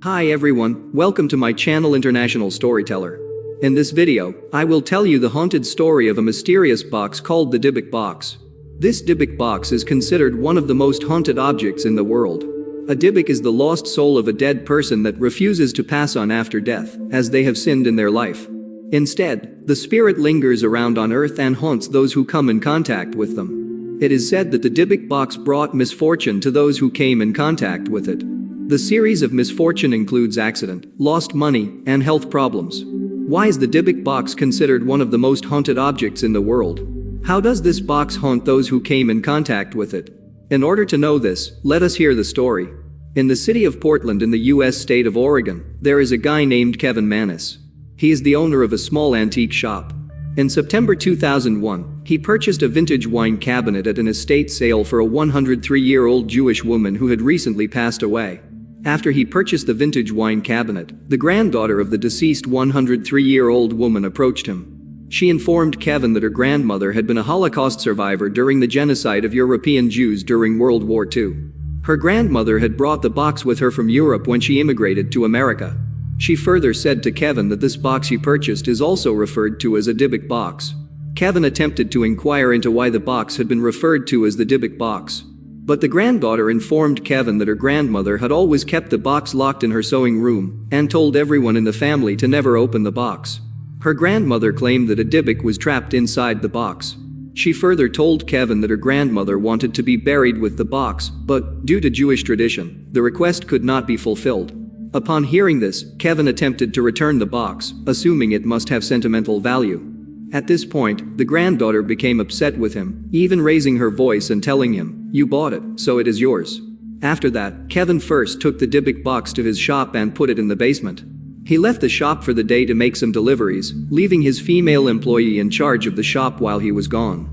Hi everyone, welcome to my channel International Storyteller. In this video, I will tell you the haunted story of a mysterious box called the Dybbuk box. This Dybbuk box is considered one of the most haunted objects in the world. A Dybbuk is the lost soul of a dead person that refuses to pass on after death, as they have sinned in their life. Instead, the spirit lingers around on earth and haunts those who come in contact with them. It is said that the Dybbuk box brought misfortune to those who came in contact with it. The series of misfortune includes accident, lost money, and health problems. Why is the Dybbuk box considered one of the most haunted objects in the world? How does this box haunt those who came in contact with it? In order to know this, let us hear the story. In the city of Portland in the US state of Oregon, there is a guy named Kevin Manis. He is the owner of a small antique shop. In September 2001, he purchased a vintage wine cabinet at an estate sale for a 103-year-old Jewish woman who had recently passed away. After he purchased the vintage wine cabinet, the granddaughter of the deceased 103-year-old woman approached him. She informed Kevin that her grandmother had been a Holocaust survivor during the genocide of European Jews during World War II. Her grandmother had brought the box with her from Europe when she immigrated to America. She further said to Kevin that this box he purchased is also referred to as a Dybbuk box. Kevin attempted to inquire into why the box had been referred to as the Dybbuk box. But the granddaughter informed Kevin that her grandmother had always kept the box locked in her sewing room and told everyone in the family to never open the box. Her grandmother claimed that a Dybbuk was trapped inside the box. She further told Kevin that her grandmother wanted to be buried with the box, but, due to Jewish tradition, the request could not be fulfilled. Upon hearing this, Kevin attempted to return the box, assuming it must have sentimental value. At this point, the granddaughter became upset with him, even raising her voice and telling him, "You bought it, so it is yours." After that, Kevin first took the Dybbuk box to his shop and put it in the basement. He left the shop for the day to make some deliveries, leaving his female employee in charge of the shop while he was gone.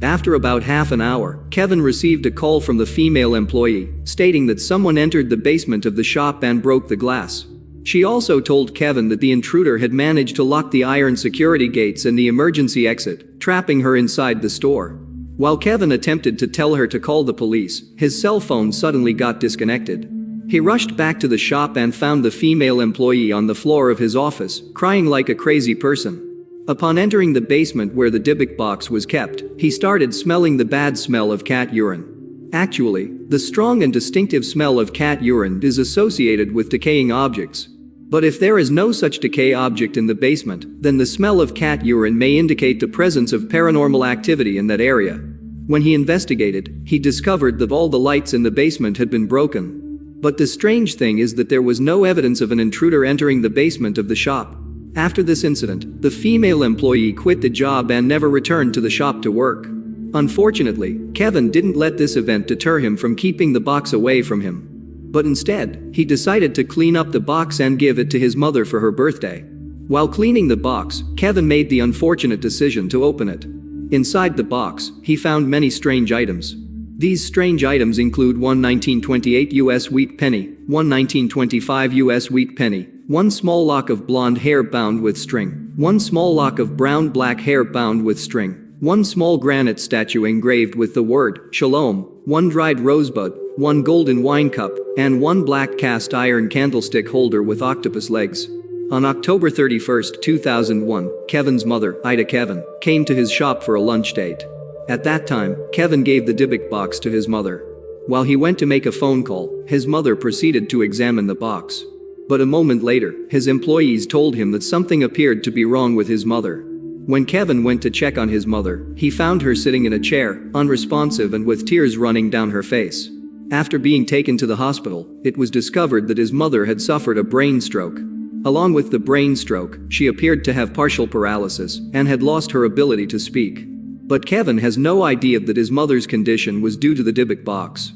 After about half an hour, Kevin received a call from the female employee, stating that someone entered the basement of the shop and broke the glass. She also told Kevin that the intruder had managed to lock the iron security gates and the emergency exit, trapping her inside the store. While Kevin attempted to tell her to call the police, his cell phone suddenly got disconnected. He rushed back to the shop and found the female employee on the floor of his office, crying like a crazy person. Upon entering the basement where the Dybbuk box was kept, he started smelling the bad smell of cat urine. Actually, the strong and distinctive smell of cat urine is associated with decaying objects. But if there is no such decay object in the basement, then the smell of cat urine may indicate the presence of paranormal activity in that area. When he investigated, he discovered that all the lights in the basement had been broken. But the strange thing is that there was no evidence of an intruder entering the basement of the shop. After this incident, the female employee quit the job and never returned to the shop to work. Unfortunately, Kevin didn't let this event deter him from keeping the box away from him. But instead, he decided to clean up the box and give it to his mother for her birthday. While cleaning the box, Kevin made the unfortunate decision to open it. Inside the box, he found many strange items. These strange items include one 1928 US wheat penny, one 1925 US wheat penny, one small lock of blonde hair bound with string, one small lock of brown-black hair bound with string, one small granite statue engraved with the word Shalom, one dried rosebud, one golden wine cup, and one black cast iron candlestick holder with octopus legs. On October 31, 2001, Kevin's mother, Ida Kevin, came to his shop for a lunch date. At that time, Kevin gave the Dybbuk box to his mother. While he went to make a phone call, his mother proceeded to examine the box. But a moment later, his employees told him that something appeared to be wrong with his mother. When Kevin went to check on his mother, he found her sitting in a chair, unresponsive and with tears running down her face. After being taken to the hospital, it was discovered that his mother had suffered a brain stroke. Along with the brain stroke, she appeared to have partial paralysis and had lost her ability to speak. But Kevin has no idea that his mother's condition was due to the Dybbuk box.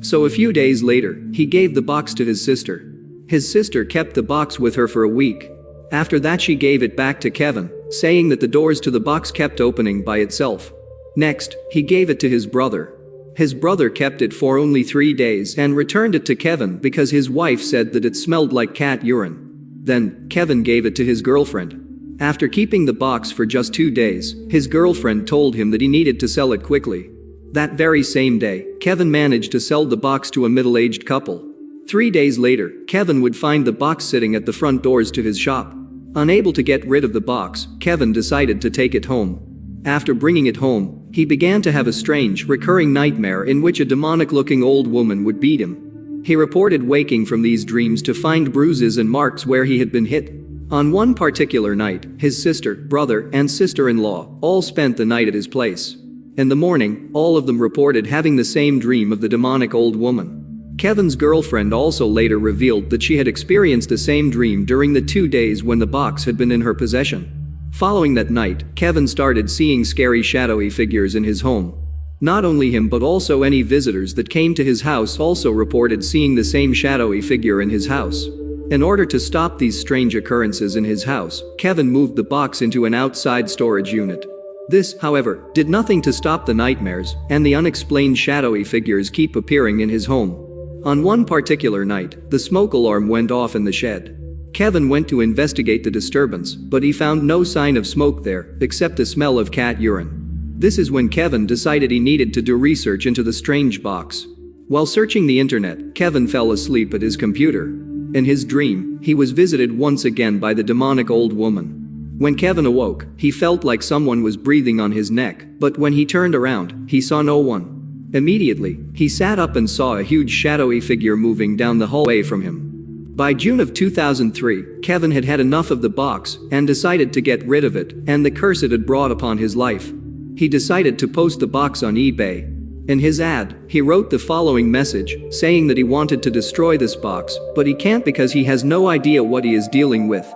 So a few days later, he gave the box to his sister. His sister kept the box with her for a week. After that, she gave it back to Kevin, saying that the doors to the box kept opening by itself. Next, he gave it to his brother. His brother kept it for only 3 days and returned it to Kevin because his wife said that it smelled like cat urine. Then, Kevin gave it to his girlfriend. After keeping the box for just 2 days, his girlfriend told him that he needed to sell it quickly. That very same day, Kevin managed to sell the box to a middle-aged couple. 3 days later, Kevin would find the box sitting at the front doors to his shop. Unable to get rid of the box, Kevin decided to take it home. After bringing it home, he began to have a strange, recurring nightmare in which a demonic-looking old woman would beat him. He reported waking from these dreams to find bruises and marks where he had been hit. On one particular night, his sister, brother, and sister-in-law all spent the night at his place. In the morning, all of them reported having the same dream of the demonic old woman. Kevin's girlfriend also later revealed that she had experienced the same dream during the 2 days when the box had been in her possession. Following that night, Kevin started seeing scary shadowy figures in his home. Not only him but also any visitors that came to his house also reported seeing the same shadowy figure in his house. In order to stop these strange occurrences in his house, Kevin moved the box into an outside storage unit. This, however, did nothing to stop the nightmares, and the unexplained shadowy figures keep appearing in his home. On one particular night, the smoke alarm went off in the shed. Kevin went to investigate the disturbance, but he found no sign of smoke there, except the smell of cat urine. This is when Kevin decided he needed to do research into the strange box. While searching the internet, Kevin fell asleep at his computer. In his dream, he was visited once again by the demonic old woman. When Kevin awoke, he felt like someone was breathing on his neck, but when he turned around, he saw no one. Immediately, he sat up and saw a huge shadowy figure moving down the hallway from him. By June of 2003, Kevin had had enough of the box and decided to get rid of it and the curse it had brought upon his life. He decided to post the box on eBay. In his ad, he wrote the following message, saying that he wanted to destroy this box, but he can't because he has no idea what he is dealing with.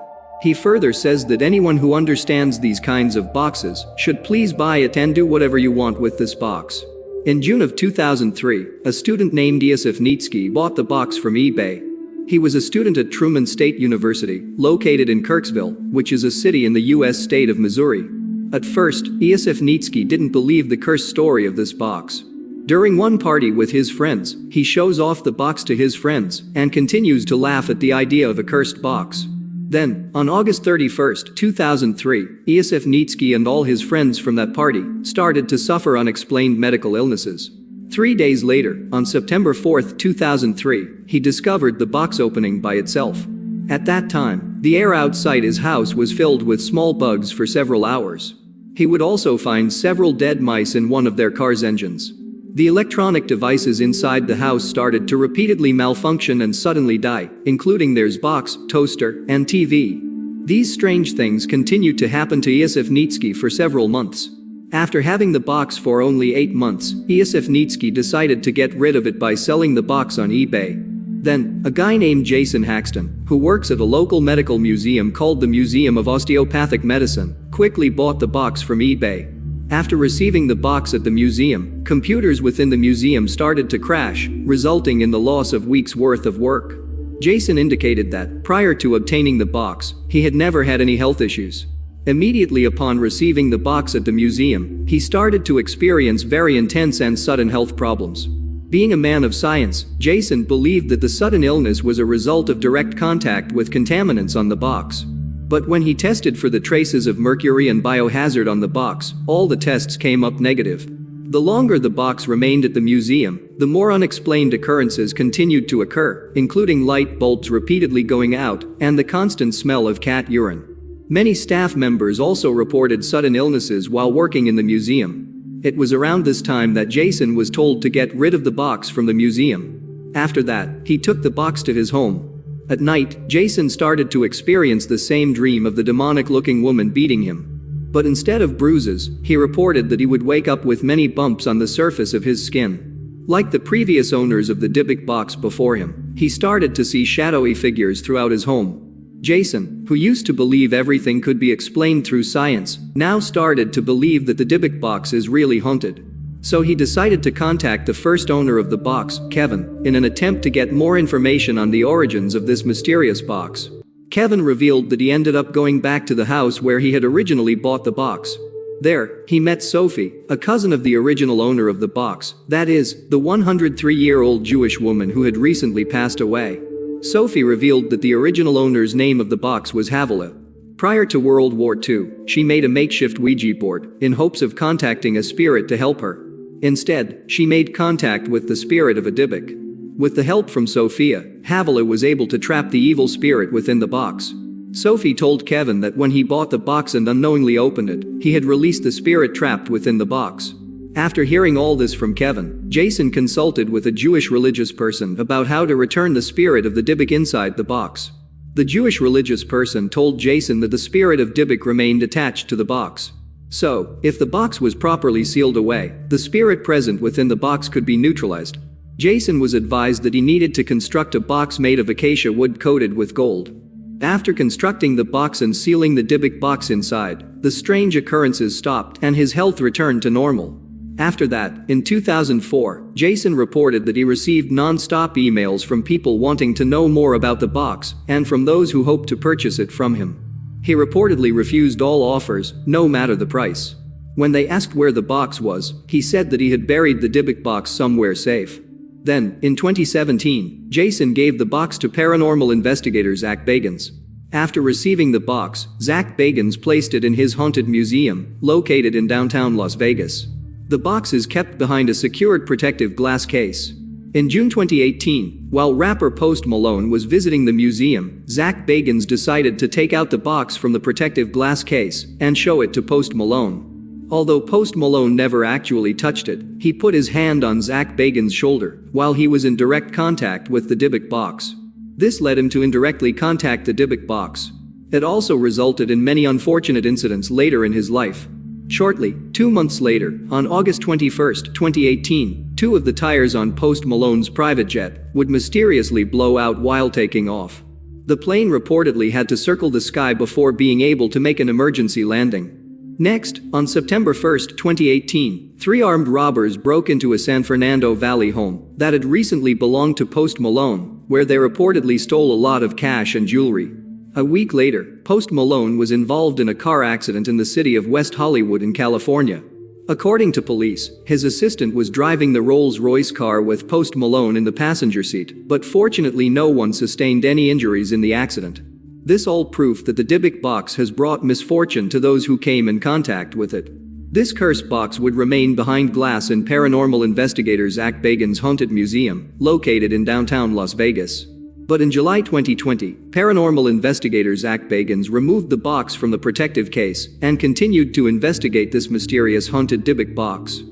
He further says that anyone who understands these kinds of boxes should please buy it and do whatever you want with this box. In June of 2003, a student named Yusuf Nitsky bought the box from eBay. He was a student at Truman State University, located in Kirksville, which is a city in the US state of Missouri. At first, Yusuf Nitsky didn't believe the cursed story of this box. During one party with his friends, he shows off the box to his friends and continues to laugh at the idea of a cursed box. Then, on August 31, 2003, Yusuf Nitsky and all his friends from that party started to suffer unexplained medical illnesses. 3 days later, on September 4, 2003, he discovered the box opening by itself. At that time, the air outside his house was filled with small bugs for several hours. He would also find several dead mice in one of their car's engines. The electronic devices inside the house started to repeatedly malfunction and suddenly die, including their box, toaster, and TV. These strange things continued to happen to Yusuf Nitsky for several months. After having the box for only 8 months, Yusuf Nitsky decided to get rid of it by selling the box on eBay. Then, a guy named Jason Haxton, who works at a local medical museum called the Museum of Osteopathic Medicine, quickly bought the box from eBay. After receiving the box at the museum, computers within the museum started to crash, resulting in the loss of weeks' worth of work. Jason indicated that, prior to obtaining the box, he had never had any health issues. Immediately upon receiving the box at the museum, he started to experience very intense and sudden health problems. Being a man of science, Jason believed that the sudden illness was a result of direct contact with contaminants on the box. But when he tested for the traces of mercury and biohazard on the box, all the tests came up negative. The longer the box remained at the museum, the more unexplained occurrences continued to occur, including light bulbs repeatedly going out and the constant smell of cat urine. Many staff members also reported sudden illnesses while working in the museum. It was around this time that Jason was told to get rid of the box from the museum. After that, he took the box to his home. At night, Jason started to experience the same dream of the demonic-looking woman beating him. But instead of bruises, he reported that he would wake up with many bumps on the surface of his skin. Like the previous owners of the Dybbuk box before him, he started to see shadowy figures throughout his home. Jason, who used to believe everything could be explained through science, now started to believe that the Dybbuk box is really haunted. So he decided to contact the first owner of the box, Kevin, in an attempt to get more information on the origins of this mysterious box. Kevin revealed that he ended up going back to the house where he had originally bought the box. There, he met Sophie, a cousin of the original owner of the box, that is, the 103-year-old Jewish woman who had recently passed away. Sophie revealed that the original owner's name of the box was Havilah. Prior to World War II, she made a makeshift Ouija board in hopes of contacting a spirit to help her. Instead, she made contact with the spirit of a Dybbuk. With the help from Sophia, Havilah was able to trap the evil spirit within the box. Sophie told Kevin that when he bought the box and unknowingly opened it, he had released the spirit trapped within the box. After hearing all this from Kevin, Jason consulted with a Jewish religious person about how to return the spirit of the Dybbuk inside the box. The Jewish religious person told Jason that the spirit of Dybbuk remained attached to the box. So, if the box was properly sealed away, the spirit present within the box could be neutralized. Jason was advised that he needed to construct a box made of acacia wood coated with gold. After constructing the box and sealing the Dybbuk box inside, the strange occurrences stopped and his health returned to normal. After that, in 2004, Jason reported that he received non-stop emails from people wanting to know more about the box and from those who hoped to purchase it from him. He reportedly refused all offers, no matter the price. When they asked where the box was, he said that he had buried the Dybbuk box somewhere safe. Then, in 2017, Jason gave the box to paranormal investigator Zach Bagans. After receiving the box, Zach Bagans placed it in his haunted museum, located in downtown Las Vegas. The box is kept behind a secured protective glass case. In June 2018, while rapper Post Malone was visiting the museum, Zach Bagans decided to take out the box from the protective glass case and show it to Post Malone. Although Post Malone never actually touched it, he put his hand on Zach Bagans' shoulder while he was in direct contact with the Dybbuk box. This led him to indirectly contact the Dybbuk box. It also resulted in many unfortunate incidents later in his life. Shortly, 2 months later, on August 21, 2018, 2 of the tires on Post Malone's private jet would mysteriously blow out while taking off. The plane reportedly had to circle the sky before being able to make an emergency landing. Next, on September 1, 2018, 3 armed robbers broke into a San Fernando Valley home that had recently belonged to Post Malone, where they reportedly stole a lot of cash and jewelry. A week later, Post Malone was involved in a car accident in the city of West Hollywood in California. According to police, his assistant was driving the Rolls-Royce car with Post Malone in the passenger seat, but fortunately no one sustained any injuries in the accident. This all proof that the Dybbuk box has brought misfortune to those who came in contact with it. This cursed box would remain behind glass in paranormal investigator Zach Bagans' haunted museum, located in downtown Las Vegas. But in July 2020, paranormal investigator Zach Bagans removed the box from the protective case and continued to investigate this mysterious haunted Dybbuk box.